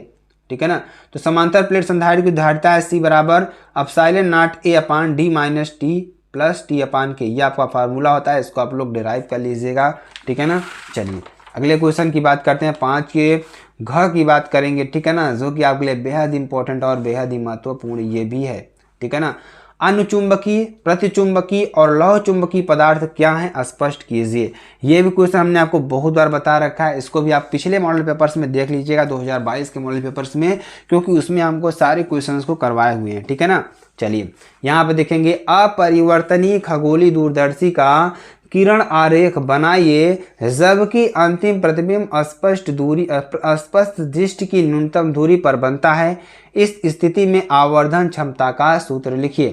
ठीक है ना। तो समांतर प्लेट संधारित्र की धारिता है C बराबर ε0 A/d - t + t/k, ये आपका फार्मूला होता है, इसको आप लोग डिराइव कर लीजिएगा, ठीक है ना। चलिए अगले क्वेश्चन की बात करते हैं। 5 के घ की बात करेंगे, ठीक है ना, जो कि आपके लिए बेहद इंपॉर्टेंट और बेहद ही महत्वपूर्ण ये भी है, ठीक है ना। अनुचुंबकीय, प्रतिचुंबकीय और लौह चुंबकीय पदार्थ क्या हैं, स्पष्ट कीजिए। ये भी क्वेश्चन हमने आपको बहुत बार बता रखा है, इसको भी आप पिछले मॉडल पेपर्स में देख लीजिएगा 2022 के मॉडल पेपर्स में, क्योंकि उसमें हमको सारे क्वेश्चंस को करवाए हुए हैं, ठीक है ना। चलिए यहाँ पे देखेंगे, अपरिवर्तनीय खगोलीय दूरदर्शी का किरण आरेख बनाइए जबकि अंतिम प्रतिबिंब स्पष्ट दृष्टि की न्यूनतम दूरी पर बनता है। इस स्थिति में आवर्धन क्षमता का सूत्र लिखिए।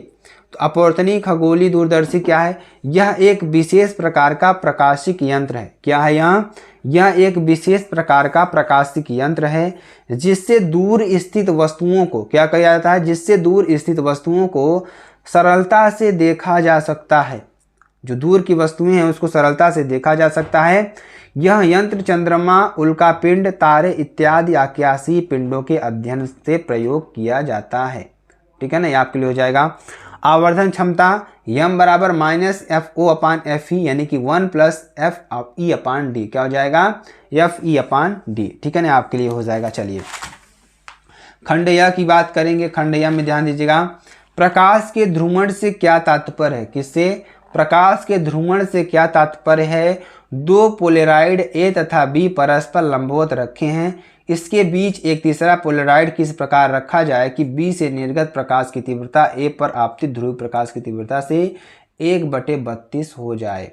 तो अपवर्तनीय खगोलीय दूरदर्शी क्या है? यह एक विशेष प्रकार का प्रकाशिक यंत्र है। क्या है यह एक विशेष प्रकार का प्रकाशिक यंत्र है जिससे दूर स्थित वस्तुओं को क्या कहा जाता है? जिससे दूर स्थित वस्तुओं को सरलता से देखा जा सकता है। जो दूर की वस्तुएं हैं उसको सरलता से देखा जा सकता है। यह यंत्र चंद्रमा, उल्कापिंड, तारे इत्यादि आकाशीय पिंडों के अध्ययन से प्रयोग किया जाता है। ठीक है ना, ये आपके लिए हो जाएगा। आवर्धन क्षमता m बराबर -FO/FE यानी कि 1 + FE/d क्या हो जाएगा? FE/d। ठीक है ना, आपके लिए हो जाएगा। चलिए खंड य की बात करेंगे। खंड य में ध्यान दीजिएगा, प्रकाश के ध्रुवण से क्या तात्पर्य है? किससे? प्रकाश के ध्रुवण से क्या तात्पर्य है? दो पोलेराइड A तथा B परस्पर लंबवत रखे हैं, इसके बीच एक तीसरा पोलेराइड किस प्रकार रखा जाए कि B से निर्गत प्रकाश की तीव्रता A पर आपतित ध्रुवीय प्रकाश की तीव्रता से 1/32 हो जाए।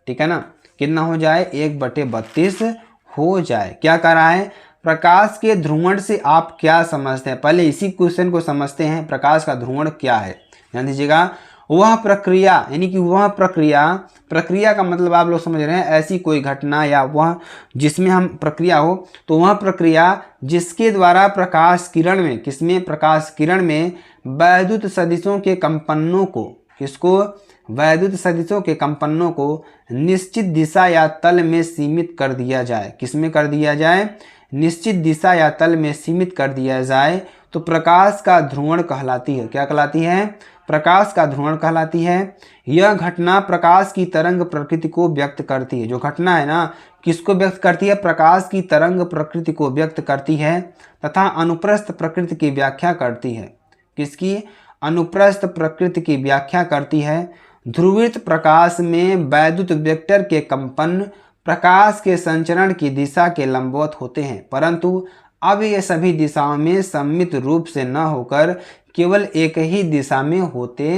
ठीक है ना, कितना हो जाए? 1/32 हो जाए। क्या कर रहा है? प्रकाश के ध्रुवण से आप क्या समझते हैं? पहले इसी क्वेश्चन को समझते हैं। प्रकाश का ध्रुवण क्या है? ध्यान दीजिएगा, वह प्रक्रिया यानी कि वह प्रक्रिया का मतलब आप लोग समझ रहे हैं, ऐसी कोई घटना या वह जिसमें हम प्रक्रिया हो, तो वह प्रक्रिया जिसके द्वारा प्रकाश किरण में, किसमें? प्रकाश किरण में वैद्युत सदिशों के कंपनों को, किसको? वैद्युत सदिशों के कंपनों को निश्चित दिशा या तल में सीमित कर दिया जाए। किसमें कर दिया जाए? निश्चित दिशा या तल में सीमित कर दिया जाए तो प्रकाश का ध्रुवण कहलाती है। क्या कहलाती है? प्रकाश का ध्रुवण कहलाती है। यह घटना प्रकाश की तरंग प्रकृति को व्यक्त करती है। जो घटना है ना, किसको व्यक्त करती है? प्रकाश की तरंग प्रकृति को व्यक्त करती है तथा अनुप्रस्थ प्रकृति की व्याख्या करती है। किसकी? अनुप्रस्थ प्रकृति की व्याख्या करती है। ध्रुवित प्रकाश में वैद्युत वेक्टर के कंपन प्रकाश के संचरण की दिशा के लंबवत होते हैं, परंतु अब ये सभी दिशाओं में सममित रूप से न होकर केवल एक ही दिशा में होते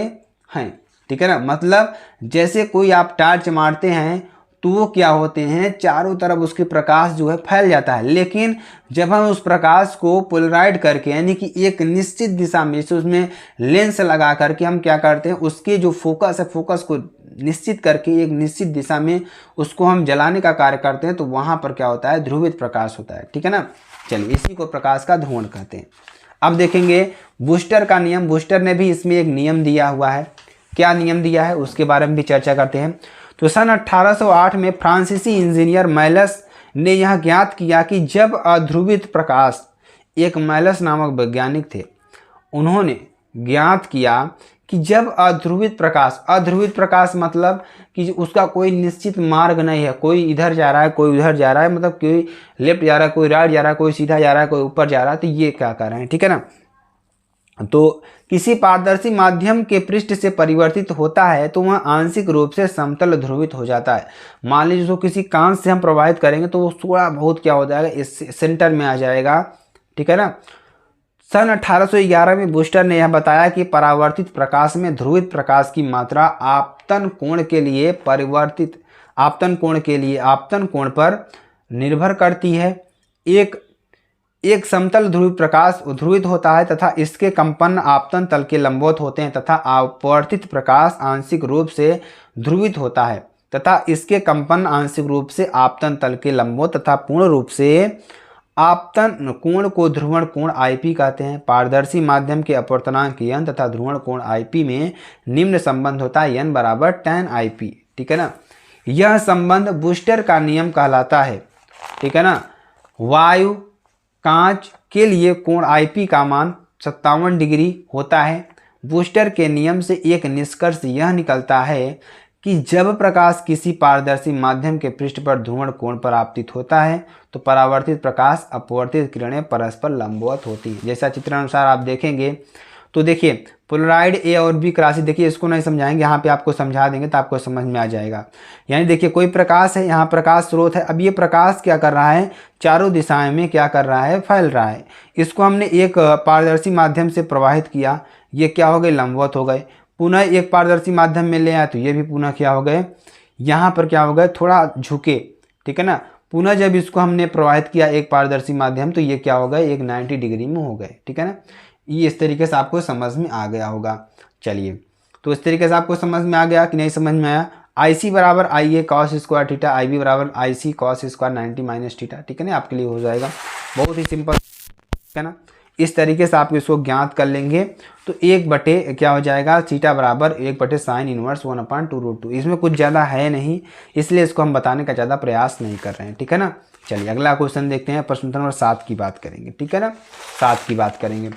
हैं। ठीक है ना, मतलब जैसे कोई आप टार्च मारते हैं तो वो क्या होते हैं? चारों तरफ उसके प्रकाश जो है फैल जाता है, लेकिन जब हम उस प्रकाश को पोलराइड करके यानी कि एक निश्चित दिशा में, जैसे उसमें लेंस लगा करके हम क्या करते हैं, उसके जो फोकस है, फोकस को निश्चित करके एक निश्चित दिशा में उसको हम जलाने का कार्य करते हैं, तो वहां पर क्या होता है? ध्रुवित प्रकाश होता है। ठीक है ना, चलिए इसी को प्रकाश का ध्रुवण कहते हैं। अब देखेंगे बूस्टर का नियम। बूस्टर ने भी इसमें एक नियम दिया हुआ है। क्या नियम दिया है उसके बारे में भी चर्चा करते हैं। तो सन 1808 में फ्रांसीसी इंजीनियर मैलस ने यह ज्ञात किया कि जब अध्रुवित प्रकाश, एक मैलस नामक वैज्ञानिक थे, उन्होंने ज्ञात किया कि जब अध्रुवित प्रकाश मतलब कि उसका कोई निश्चित मार्ग नहीं है, कोई इधर जा रहा है, कोई उधर जा रहा है, मतलब कोई लेफ्ट जा रहा है, कोई राइट जा रहा है, कोई सीधा जा रहा है, कोई ऊपर जा रहा है, तो ये क्या कर रहे हैं? ठीक है ना, तो किसी पारदर्शी माध्यम के पृष्ठ से परिवर्तित होता है तो वह आंशिक रूप से समतल ध्रुवित हो जाता है। मान लीजिए किसी कांच से हम प्रवाहित करेंगे तो वो थोड़ा बहुत क्या हो जाएगा? इस सेंटर में आ जाएगा। ठीक है ना, सन 1811 में बूस्टर ने यह बताया कि परावर्तित प्रकाश में ध्रुवित प्रकाश की मात्रा आपतन कोण पर निर्भर करती है। एक समतल ध्रुवित प्रकाश ध्रुवित होता है तथा इसके कंपन आपतन तल के लंबवत होते हैं तथा अपवर्तित प्रकाश आंशिक रूप से ध्रुवित होता है तथा इसके कंपन आंशिक रूप से आपतन तल के लंबवत तथा पूर्ण रूप से आपतन कोण को ध्रुवण कोण IP कहते हैं। पारदर्शी माध्यम के अपवर्तनांक n तथा ध्रुवण कोण IP में निम्न संबंध होता है, n बराबर tan IP। ठीक है ना, यह संबंध बूस्टर का नियम कहलाता है। ठीक है ना, वायु कांच के लिए कोण IP का मान 57 डिग्री होता है। बूस्टर के नियम से एक निष्कर्ष यह निकलता है कि जब प्रकाश किसी पारदर्शी माध्यम के पृष्ठ पर ध्रुवण कोण पर आपतित होता है तो परावर्तित प्रकाश अपवर्तित किरणें परस्पर लंबवत होती है। जैसा चित्रानुसार आप देखेंगे तो देखिए पोलराइड ए और बी की राशि, देखिए इसको नहीं समझाएंगे, यहाँ पे आपको समझा देंगे तो आपको समझ में आ जाएगा। यानी देखिए कोई प्रकाश है, यहाँ प्रकाश स्रोत है, अब ये प्रकाश क्या कर रहा है, चारों दिशाएं में क्या कर रहा है, फैल रहा है। इसको हमने एक पारदर्शी माध्यम से प्रवाहित किया, ये क्या हो गए, लंबवत हो गए। पुनः एक पारदर्शी माध्यम में ले आए तो ये भी पुनः क्या हो गए, यहाँ पर क्या हो गए, थोड़ा झुके, ठीक है ना। पुनः जब इसको हमने प्रवाहित किया एक पारदर्शी माध्यम तो ये क्या हो गए, एक 90 डिग्री में हो गए, ठीक है ना। ये इस तरीके से आपको समझ में आ गया होगा। चलिए, तो इस तरीके से आपको समझ में आ गया कि नहीं समझ में आया। आई सी बराबर आई ए कॉस स्क्वायर थीटा, आई बी बराबर आई सी कॉस स्क्वायर 90 माइनस थीटा, ठीक है ना, आपके लिए हो जाएगा, बहुत ही सिंपल, ठीक है ना। इस तरीके से आप इसको ज्ञात कर लेंगे तो 1 क्या हो जाएगा, थीटा बराबर 1 साइन इनवर्स 1/2√2। इसमें कुछ ज़्यादा है नहीं, इसलिए इसको हम बताने का ज़्यादा प्रयास नहीं कर रहे हैं, ठीक है ना। चलिए अगला क्वेश्चन देखते हैं, प्रश्न नंबर 7 की बात करेंगे, ठीक है ना, 7 की बात करेंगे।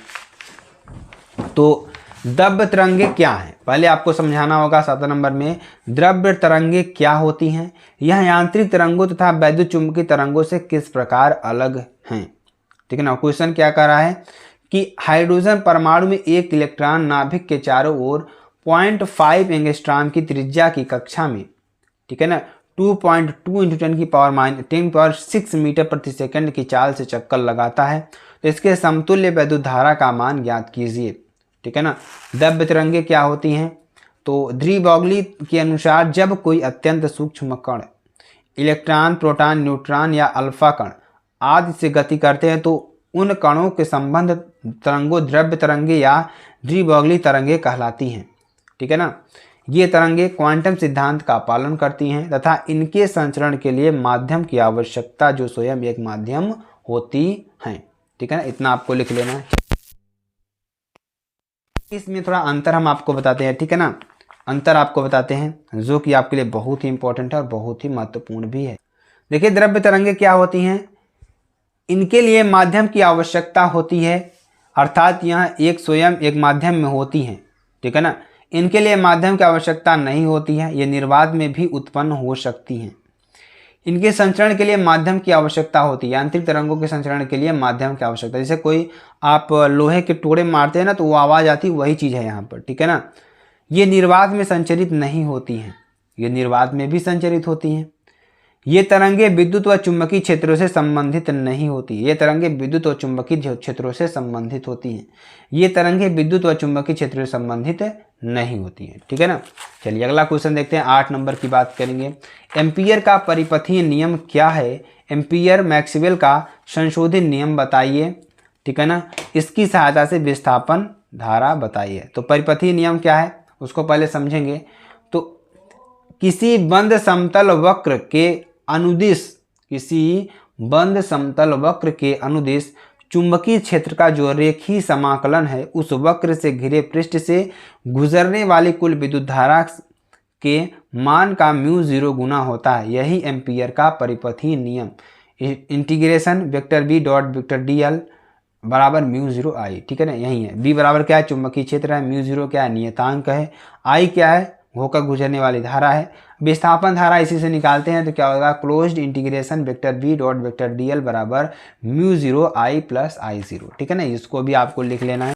तो द्रव्य तरंगे क्या हैं, पहले आपको समझाना होगा 7 नंबर में द्रव्य तरंगे क्या होती हैं, यह यांत्रिक तरंगों तथा वैद्युत चुंबकीय तरंगों से किस प्रकार अलग हैं, ठीक है ना। क्वेश्चन क्या कर रहा है कि हाइड्रोजन परमाणु में एक इलेक्ट्रॉन नाभिक के चारों ओर 0.5 एंगस्ट्रॉम की त्रिज्या की कक्षा में, ठीक है ना, 2.2 × 10⁻6 मीटर प्रति सेकंड की चाल से चक्कर लगाता है, तो इसके समतुल्य वैद्युत धारा का मान ज्ञात कीजिए, ठीक है ना। द्रव्य तरंगे क्या होती हैं, तो द्विबॉगली के अनुसार जब कोई अत्यंत सूक्ष्म कण इलेक्ट्रॉन, प्रोटॉन, न्यूट्रॉन या अल्फा कण आदि से गति करते हैं तो उन कणों के संबंध तरंगों द्रव्य तरंगे या द्विबॉगली तरंगे कहलाती हैं, ठीक है ना। ये तरंगे क्वांटम सिद्धांत का पालन करती हैं तथा इनके संचरण के लिए माध्यम की आवश्यकता जो स्वयं एक माध्यम होती हैं, ठीक है ना, इतना आपको लिख लेना है। इसमें थोड़ा अंतर हम आपको बताते हैं, ठीक है ना, अंतर आपको बताते हैं जो कि आपके लिए बहुत ही इंपॉर्टेंट है और बहुत ही महत्वपूर्ण भी है। देखिए द्रव्य तरंगे क्या होती हैं, इनके लिए माध्यम की आवश्यकता होती है, अर्थात यह एक स्वयं एक माध्यम में होती हैं, ठीक है ना। इनके लिए माध्यम की आवश्यकता नहीं होती है, ये निर्वात में भी उत्पन्न हो सकती हैं। इनके संचरण के लिए माध्यम की आवश्यकता होती है, यांत्रिक तरंगों के संचरण के लिए माध्यम की आवश्यकता, जैसे कोई आप लोहे के टुकड़े मारते हैं ना तो वो आवाज़ आती है, वही चीज़ है यहाँ पर, ठीक है ना। ये निर्वात में संचरित नहीं होती हैं, ये निर्वात में भी संचरित होती हैं। ये तरंगे विद्युत व चुंबकीय क्षेत्रों से संबंधित नहीं होती, ये तरंगे विद्युत व चुंबकीय क्षेत्रों से संबंधित होती हैं, ये तरंगे विद्युत व चुंबकीय क्षेत्रों से संबंधित नहीं होती हैं, ठीक है ना। चलिए अगला क्वेश्चन देखते हैं, 8 नंबर की बात करेंगे। एम्पियर का परिपथीय नियम क्या है, एम्पियर मैक्सवेल का संशोधित नियम बताइए, ठीक है ना, इसकी सहायता से विस्थापन धारा बताइए। तो परिपथीय नियम क्या है उसको पहले समझेंगे। तो किसी बंद समतल वक्र के अनुदिश, किसी बंद समतल वक्र के अनुदिश चुंबकीय क्षेत्र का जो रेखीय समाकलन है उस वक्र से घिरे पृष्ठ से गुजरने वाली कुल विद्युत धारा के मान का μ0 गुना होता है, यही एम्पियर का परिपथीय नियम। Integration vector B dot vector d l बराबर μ0 आई, ठीक है ना, यही है। बी बराबर क्या है, चुंबकीय क्षेत्र है, μ0 क्या है, नियतांक है, आई क्या है, होकर गुजरने वाली धारा है। विस्थापन धारा इसी से निकालते हैं तो क्या होगा, closed integration vector B dot vector d l बराबर μ0 आई प्लस I0, ठीक है ना, इसको भी आपको लिख लेना है।